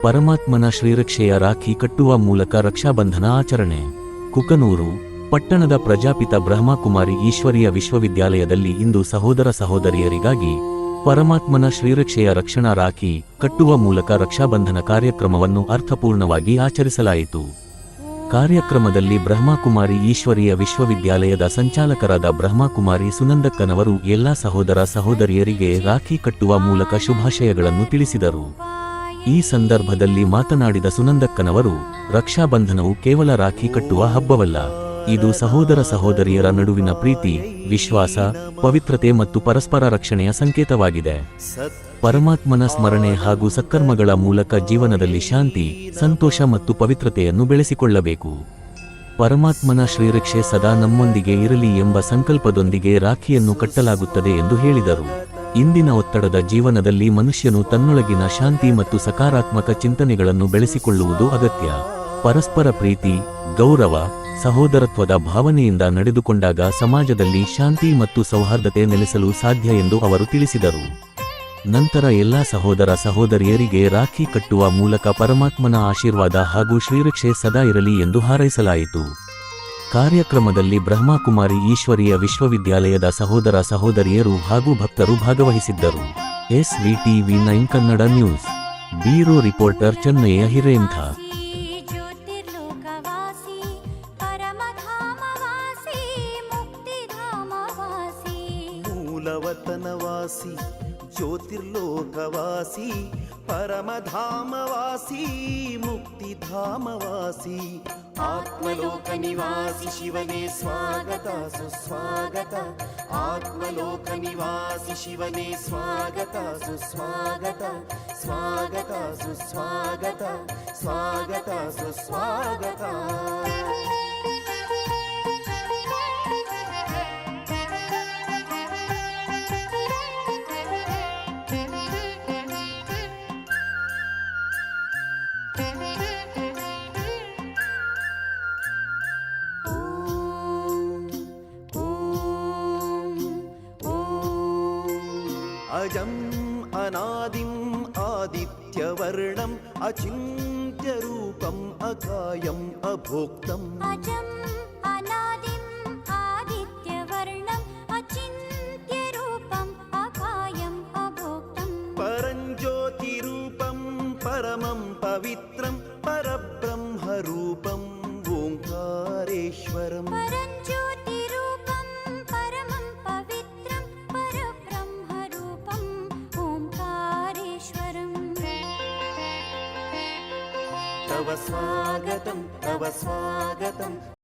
ಪರಮಾತ್ಮನ ಶ್ರೀರಕ್ಷೆಯ ರಾಖಿ ಕಟ್ಟುವ ಮೂಲಕ ರಕ್ಷಾಬಂಧನ ಆಚರಣೆ. ಕುಕನೂರು ಪಟ್ಟಣದ ಪ್ರಜಾಪಿತ ಬ್ರಹ್ಮಕುಮಾರಿ ಈಶ್ವರೀಯ ವಿಶ್ವವಿದ್ಯಾಲಯದಲ್ಲಿ ಇಂದು ಸಹೋದರ ಸಹೋದರಿಯರಿಗಾಗಿ ಪರಮಾತ್ಮನ ಶ್ರೀರಕ್ಷೆಯ ರಕ್ಷಣಾ ರಾಖಿ ಕಟ್ಟುವ ಮೂಲಕ ರಕ್ಷಾಬಂಧನ ಕಾರ್ಯಕ್ರಮವನ್ನು ಅರ್ಥಪೂರ್ಣವಾಗಿ ಆಚರಿಸಲಾಯಿತು. ಕಾರ್ಯಕ್ರಮದಲ್ಲಿ ಬ್ರಹ್ಮಕುಮಾರಿ ಈಶ್ವರೀಯ ವಿಶ್ವವಿದ್ಯಾಲಯದ ಸಂಚಾಲಕರಾದ ಬ್ರಹ್ಮಕುಮಾರಿ ಸುನಂದಕ್ಕನವರು ಎಲ್ಲಾ ಸಹೋದರ ಸಹೋದರಿಯರಿಗೆ ರಾಖಿ ಕಟ್ಟುವ ಮೂಲಕ ಶುಭಾಶಯಗಳನ್ನು ತಿಳಿಸಿದರು. ಈ ಸಂದರ್ಭದಲ್ಲಿ ಮಾತನಾಡಿದ ಸುನಂದಕ್ಕನವರು, ರಕ್ಷಾಬಂಧನವು ಕೇವಲ ರಾಖಿ ಕಟ್ಟುವ ಹಬ್ಬವಲ್ಲ, ಇದು ಸಹೋದರ ಸಹೋದರಿಯರ ನಡುವಿನ ಪ್ರೀತಿ, ವಿಶ್ವಾಸ, ಪವಿತ್ರತೆ ಮತ್ತು ಪರಸ್ಪರ ರಕ್ಷಣೆಯ ಸಂಕೇತವಾಗಿದೆ. ಪರಮಾತ್ಮನ ಸ್ಮರಣೆ ಹಾಗೂ ಸತ್ಕರ್ಮಗಳ ಮೂಲಕ ಜೀವನದಲ್ಲಿ ಶಾಂತಿ, ಸಂತೋಷ ಮತ್ತು ಪವಿತ್ರತೆಯನ್ನು ಬೆಳೆಸಿಕೊಳ್ಳಬೇಕು. ಪರಮಾತ್ಮನ ಶ್ರೀರಕ್ಷೆ ಸದಾ ನಮ್ಮೊಂದಿಗೆ ಇರಲಿ ಎಂಬ ಸಂಕಲ್ಪದೊಂದಿಗೆ ರಾಖಿಯನ್ನು ಕಟ್ಟಲಾಗುತ್ತದೆ ಎಂದು ಹೇಳಿದರು. ಇಂದಿನ ಒತ್ತಡದ ಜೀವನದಲ್ಲಿ ಮನುಷ್ಯನು ತನ್ನೊಳಗಿನ ಶಾಂತಿ ಮತ್ತು ಸಕಾರಾತ್ಮಕ ಚಿಂತನೆಗಳನ್ನು ಬೆಳೆಸಿಕೊಳ್ಳುವುದು ಅಗತ್ಯ. ಪರಸ್ಪರ ಪ್ರೀತಿ, ಗೌರವ, ಸಹೋದರತ್ವದ ಭಾವನೆಯಿಂದ ನಡೆದುಕೊಂಡಾಗ ಸಮಾಜದಲ್ಲಿ ಶಾಂತಿ ಮತ್ತು ಸೌಹಾರ್ದತೆ ನೆಲೆಸಲು ಸಾಧ್ಯ ಎಂದು ಅವರು ತಿಳಿಸಿದರು. ನಂತರ ಎಲ್ಲಾ ಸಹೋದರ ಸಹೋದರಿಯರಿಗೆ ರಾಖಿ ಕಟ್ಟುವ ಮೂಲಕ ಪರಮಾತ್ಮನ ಆಶೀರ್ವಾದ ಹಾಗೂ ಶ್ರೀರಕ್ಷೆ ಸದಾ ಇರಲಿ ಎಂದು ಹಾರೈಸಲಾಯಿತು. ಕಾರ್ಯಕ್ರಮದಲ್ಲಿ ಬ್ರಹ್ಮಕುಮಾರಿ ಈಶ್ವರೀಯ ವಿಶ್ವವಿದ್ಯಾಲಯದ ಸಹೋದರ ಸಹೋದರಿಯರು ಹಾಗೂ ಭಕ್ತರು ಭಾಗವಹಿಸಿದ್ದರು. SVTV9 Kannada news bureau reporter Chennayya ಹಿರೇಂಥ. ಮೂಲವತನವಾಸಿ ಜ್ಯೋತಿರ್ಲೋಕವಾಸಿ ಪರಮಧಾಮವಾಸಿ ಮುಕ್ತಿಧಾಮವಾಸಿ ಆತ್ಮಲೋಕ ನಿವಾಸಿ ಶಿವನೇ ಸ್ವಾಗತ ಸುಸ್ವಾಗತ. ಆತ್ಮಲೋಕ ನಿವಾಸಿ ಶಿವನೇ ಸ್ವಾಗತ ಸುಸ್ವಾಗತ. ಸ್ವಾಗತ ಸುಸ್ವಾಗತ, ಸ್ವಾಗತ ಸುಸ್ವಾಗತ. अजम् अनादिम् आदित्यवर्णम् अचिन्त्यरूपम् अकायम् अभोक्तम्. अजम् अनादिम् आदित्यवर्णम् अचिन्त्यरूपम् अकायम् अभोक्तम्. परञ्ज्योतिरूपम् परमं पवित्रं परब्रह्मरूपम् ओङ्कारेश्वरम्. तव स्वागतं तव स्वागतं.